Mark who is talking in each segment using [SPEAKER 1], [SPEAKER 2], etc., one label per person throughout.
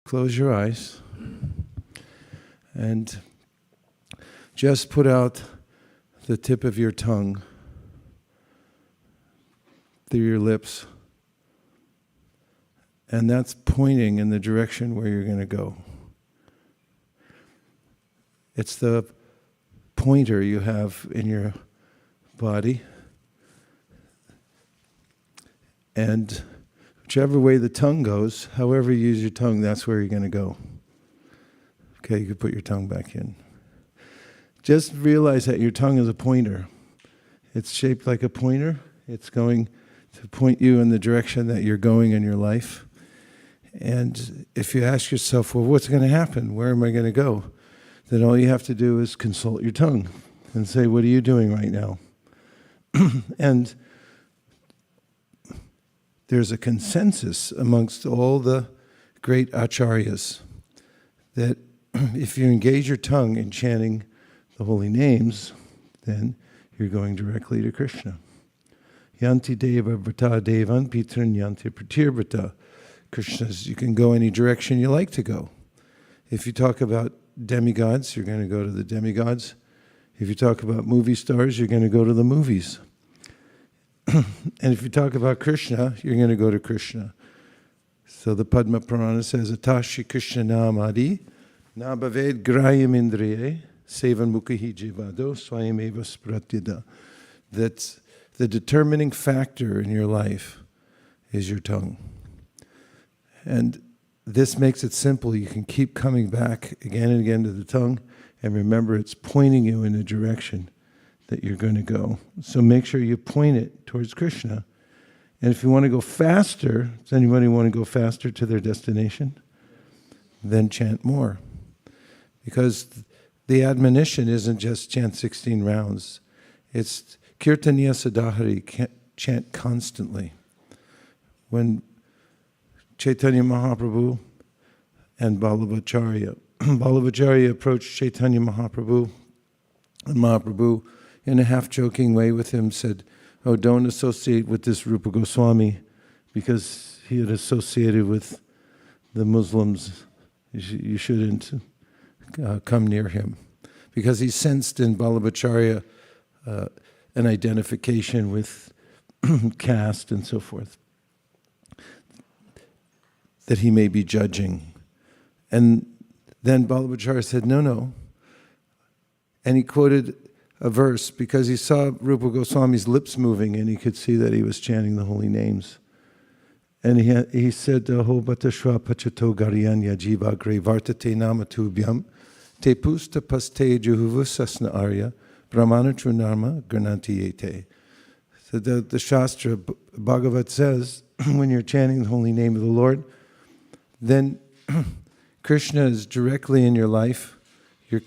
[SPEAKER 1] close your eyes and just put out the tip of your tongue through your lips. And that's pointing in the direction where you're going to go. It's the pointer you have in your body. And whichever way the tongue goes, however you use your tongue, that's where you're going to go. Okay, you can put your tongue back in. Just realize that your tongue is a pointer. It's shaped like a pointer. It's going to point you in the direction that you're going in your life. And if you ask yourself, well, what's going to happen? Where am I going to go? Then all you have to do is consult your tongue and say, what are you doing right now? And there's a consensus amongst all the great acharyas that if you engage your tongue in chanting the holy names, then you're going directly to Krishna. Yanti deva vrata devan pitran yanti pratirvrata. Krishna's, you can go any direction you like to go. If you talk about demigods, you're going to go to the demigods. If you talk about movie stars, you're going to go to the movies. And if you talk about Krishna, you're going to go to Krishna. So the Padma Purana says, Atashi Krishna namadi na bhaved grayam indriye sevan mukhi jivado swayam eva spratyada. That's the determining factor in your life is your tongue. And this makes it simple. You can keep coming back again and again to the tongue, and remember it's pointing you in the direction that you're going to go. So make sure you point it towards Krishna. And if you want to go faster, does anybody want to go faster to their destination? Then chant more. Because the admonition isn't just chant 16 rounds. It's Kirtaniya Sadahari, chant constantly. When Chaitanya Mahaprabhu and Ballavacharya approached Chaitanya Mahaprabhu, and Mahaprabhu, in a half-joking way with him, said, oh, don't associate with this Rupa Goswami, because he had associated with the Muslims. You shouldn't come near him. Because he sensed in Ballavacharya an identification with caste and so forth, that he may be judging. And then Ballavacharya said, no. And he quoted a verse because he saw Rupa Goswami's lips moving and he could see that he was chanting the holy names. And he said, Ho batashva pachato garyanya jiva gre vartate namatubhyam te pusta paste juhuvusasna arya brahmana trunarma grananti ete. So the Shastra, Bhagavat says, when you're chanting the holy name of the Lord, then Krishna is directly in your life. You're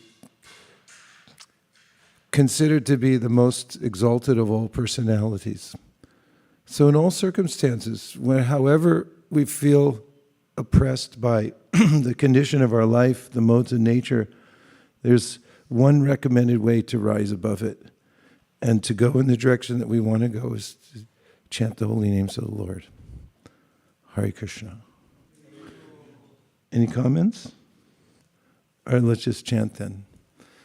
[SPEAKER 1] considered to be the most exalted of all personalities. So in all circumstances, however we feel oppressed by the condition of our life, the modes of nature, there's one recommended way to rise above it. And to go in the direction that we want to go is to chant the holy names of the Lord. Hare Krishna. Any comments? All right, let's just chant then.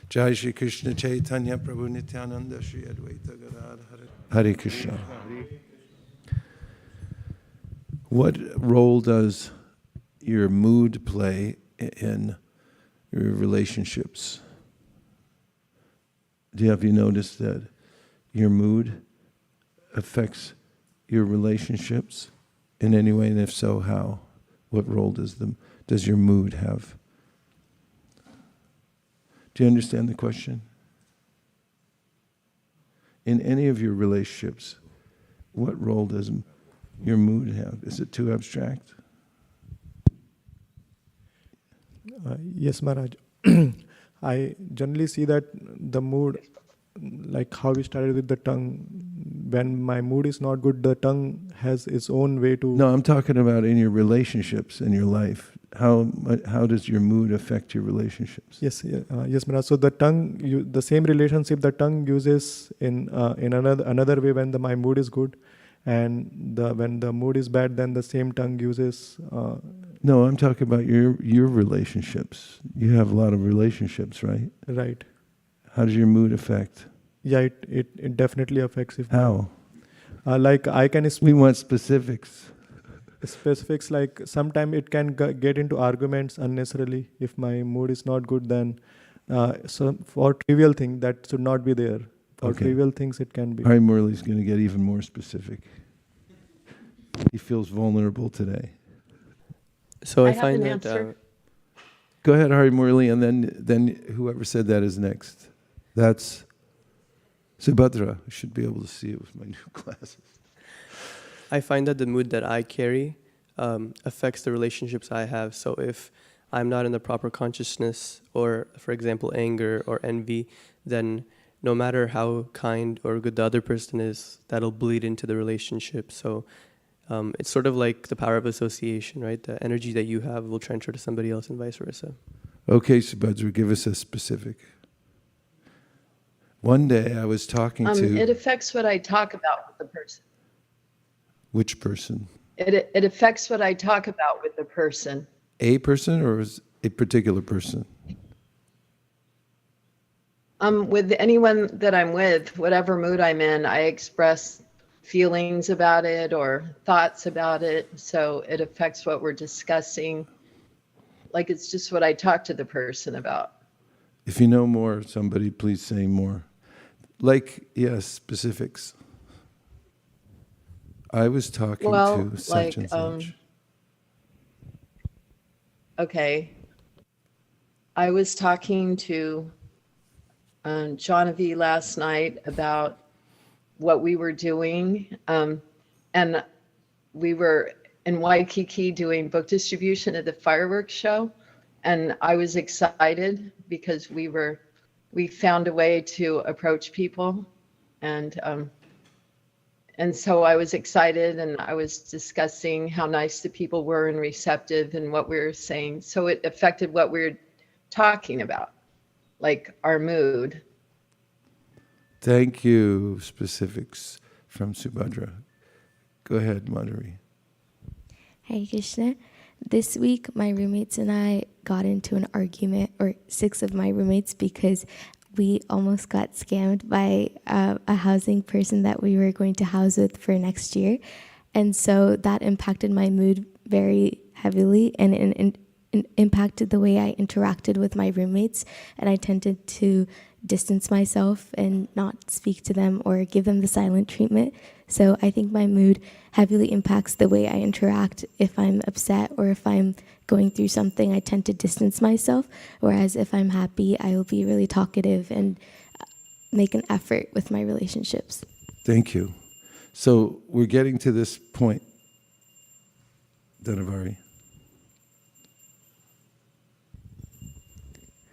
[SPEAKER 1] Jai Shri Krishna Chaitanya Prabhu Nityananda Shri Advaita Gadadhara. Hare Krishna. What role does your mood play in your relationships? Have you noticed that your mood affects your relationships in any way? And if so, how? What role does your mood have? Do you understand the question? In any of your relationships, what role does your mood have? Is it too abstract?
[SPEAKER 2] Yes, Maharaj. I generally see that the mood, like how we started with the tongue, when my mood is not good, the tongue has its own way to...
[SPEAKER 1] No, I'm talking about in your relationships, in your life. How does your mood affect your relationships?
[SPEAKER 2] Yes, yes, Maharaj. So the tongue, the same relationship the tongue uses in another way when my mood is good, and when the mood is bad, then the same tongue uses
[SPEAKER 1] No, I'm talking about your relationships. You have a lot of relationships, right?
[SPEAKER 2] Right.
[SPEAKER 1] How does your mood affect?
[SPEAKER 2] Yeah, it definitely affects if
[SPEAKER 1] How?
[SPEAKER 2] like I can
[SPEAKER 1] We want specifics.
[SPEAKER 2] specifics, like sometimes it can get into arguments unnecessarily. If my mood is not good, then so for trivial thing that should not be there. For
[SPEAKER 1] Okay.
[SPEAKER 2] trivial things it can be.
[SPEAKER 1] Hari Murali's going to get even more specific. He feels vulnerable today.
[SPEAKER 3] So
[SPEAKER 4] I
[SPEAKER 3] I
[SPEAKER 4] have
[SPEAKER 3] find
[SPEAKER 4] an
[SPEAKER 3] that
[SPEAKER 4] answer.
[SPEAKER 1] Go ahead, Hari Murali, and then whoever said that is next. That's Subhadra. I should be able to see it with my new glasses.
[SPEAKER 3] I find that the mood that I carry affects the relationships I have. So if I'm not in the proper consciousness, or for example anger or envy, then no matter how kind or good the other person is, that'll bleed into the relationship. So it's sort of like the power of association, right? The energy that you have will transfer to somebody else and vice versa.
[SPEAKER 1] Okay, Subhadra, give us a specific. One day I was talking to...
[SPEAKER 4] It affects what I talk about with the person.
[SPEAKER 1] Which person?
[SPEAKER 4] It affects what I talk about with the person.
[SPEAKER 1] A person or is a particular person?
[SPEAKER 4] With anyone that I'm with, whatever mood I'm in, I express feelings about it or thoughts about it. So it affects what we're discussing. Like it's just what I talk to the person about.
[SPEAKER 1] If you know more, somebody please say more. Like, yes, specifics. I was talking to such and such.
[SPEAKER 4] Okay. I was talking to Jonavi last night about what we were doing. And we were in Waikiki doing book distribution at the fireworks show. And I was excited because we found a way to approach people. And so I was excited and I was discussing how nice the people were and receptive and what we were saying. So it affected what we were talking about, like our mood.
[SPEAKER 1] Thank you. Specifics from Subhadra. Go ahead, Madhuri.
[SPEAKER 5] Hare Krishna. This week, my roommates and I got into an argument, or 6 of my roommates, because we almost got scammed by a housing person that we were going to house with for next year. And so that impacted my mood very heavily and impacted the way I interacted with my roommates. And I tended to distance myself and not speak to them or give them the silent treatment. So I think my mood heavily impacts the way I interact. If I'm upset or if I'm going through something, I tend to distance myself. Whereas if I'm happy, I will be really talkative and make an effort with my relationships.
[SPEAKER 1] Thank you. So we're getting to this point. Dhanavari.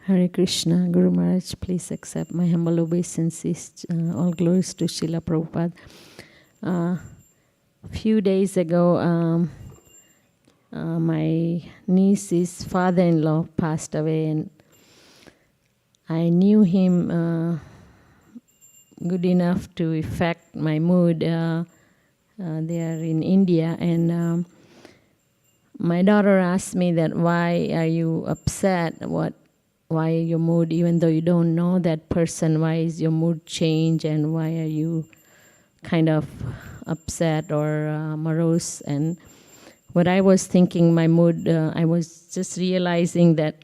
[SPEAKER 6] Hare Krishna, Guru Maharaj, please accept my humble obeisances. All glories to Srila Prabhupada. A few days ago, my niece's father-in-law passed away, and I knew him good enough to affect my mood. They are in India, and my daughter asked me that, why are you upset? Why your mood, even though you don't know that person, why is your mood change, and why are you kind of upset or morose? And what I was thinking, my mood, I was just realizing that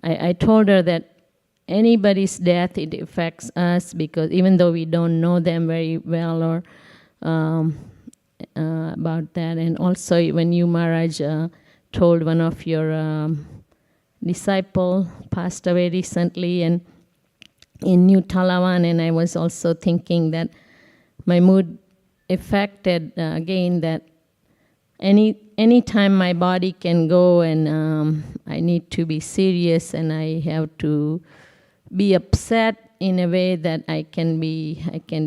[SPEAKER 6] I told her that anybody's death, it affects us, because even though we don't know them very well or about that. And also when you, Maharaj, told one of your disciple passed away recently and in New Talawan, and I was also thinking that my mood affected again, that any time my body can go, and I need to be serious, and I have to be upset in a way that I can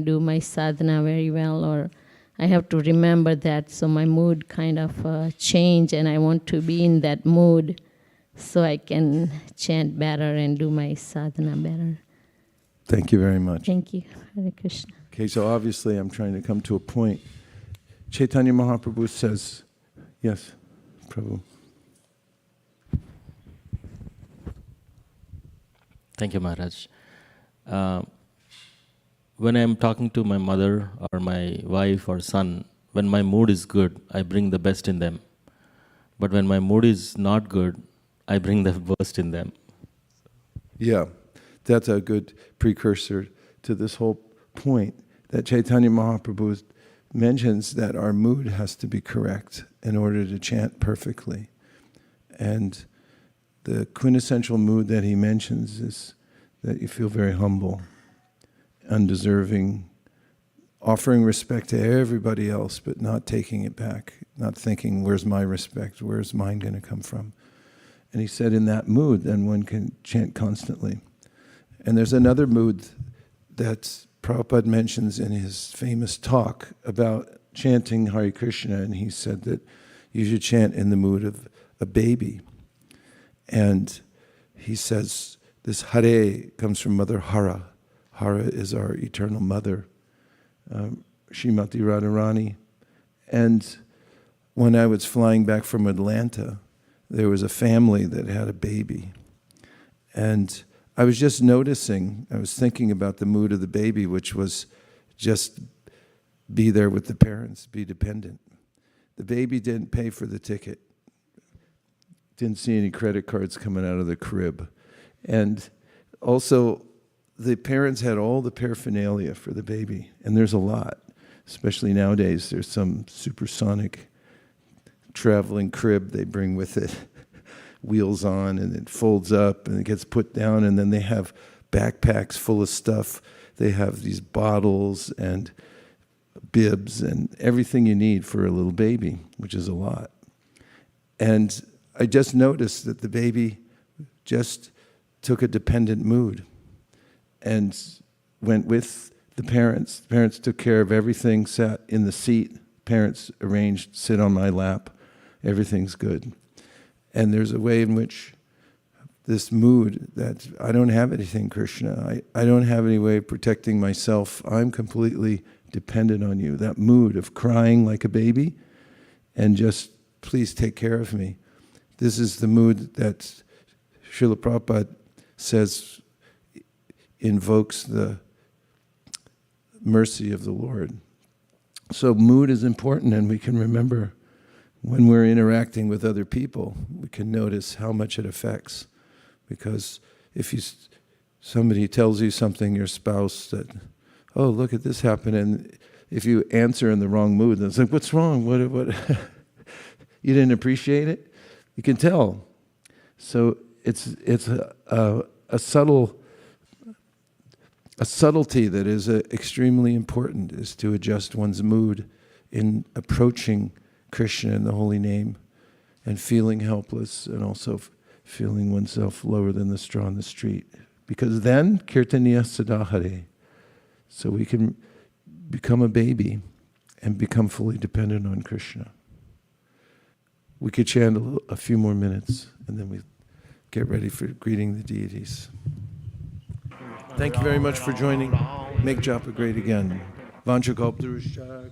[SPEAKER 6] do my sadhana very well, or I have to remember that. So my mood kind of change, and I want to be in that mood so I can chant better and do my sadhana better.
[SPEAKER 1] Thank you very much.
[SPEAKER 6] Thank you. Hare Krishna.
[SPEAKER 1] Okay, so obviously I'm trying to come to a point. Chaitanya Mahaprabhu says, yes, Prabhu.
[SPEAKER 7] Thank you, Maharaj. When I'm talking to my mother or my wife or son, when my mood is good, I bring the best in them. But when my mood is not good, I bring the worst in them.
[SPEAKER 1] Yeah, that's a good precursor to this whole point that Chaitanya Mahaprabhu mentions, that our mood has to be correct in order to chant perfectly. And the quintessential mood that he mentions is that you feel very humble, undeserving, offering respect to everybody else, but not taking it back, not thinking, where's my respect, where's mine going to come from? And he said in that mood, then one can chant constantly. And there's another mood that Prabhupada mentions in his famous talk about chanting Hare Krishna, and he said that you should chant in the mood of a baby. And he says this Hare comes from Mother Hara. Hara is our eternal mother, Srimati Radharani. And when I was flying back from Atlanta, there was a family that had a baby. And I was just noticing, I was thinking about the mood of the baby, which was just be there with the parents, be dependent. The baby didn't pay for the ticket. Didn't see any credit cards coming out of the crib. And also, the parents had all the paraphernalia for the baby, and there's a lot. Especially nowadays, there's some supersonic traveling crib they bring with it, wheels on, and it folds up, and it gets put down, and then they have backpacks full of stuff. They have these bottles and bibs and everything you need for a little baby, which is a lot. And I just noticed that the baby just took a dependent mood and went with the parents. The parents took care of everything, sat in the seat. Parents arranged, sit on my lap. Everything's good. And there's a way in which this mood that I don't have anything, Krishna. I don't have any way of protecting myself. I'm completely dependent on you. That mood of crying like a baby and just, please take care of me. This is the mood that Srila Prabhupada says invokes the mercy of the Lord. So mood is important, and we can remember when we're interacting with other people, we can notice how much it affects. Because if somebody tells you something, your spouse, that, oh, look at this happen, and if you answer in the wrong mood, then it's like, what's wrong? What? You didn't appreciate it? You can tell. So it's a subtlety that is extremely important, is to adjust one's mood in approaching Krishna in the holy name and feeling helpless, and also feeling oneself lower than the straw on the street. Because then, kirtaniya sadahare, so we can become a baby and become fully dependent on Krishna. We could chant a few more minutes, and then we get ready for greeting the deities. Thank you very much for joining. Make japa great again. Vanchakalptaruscha.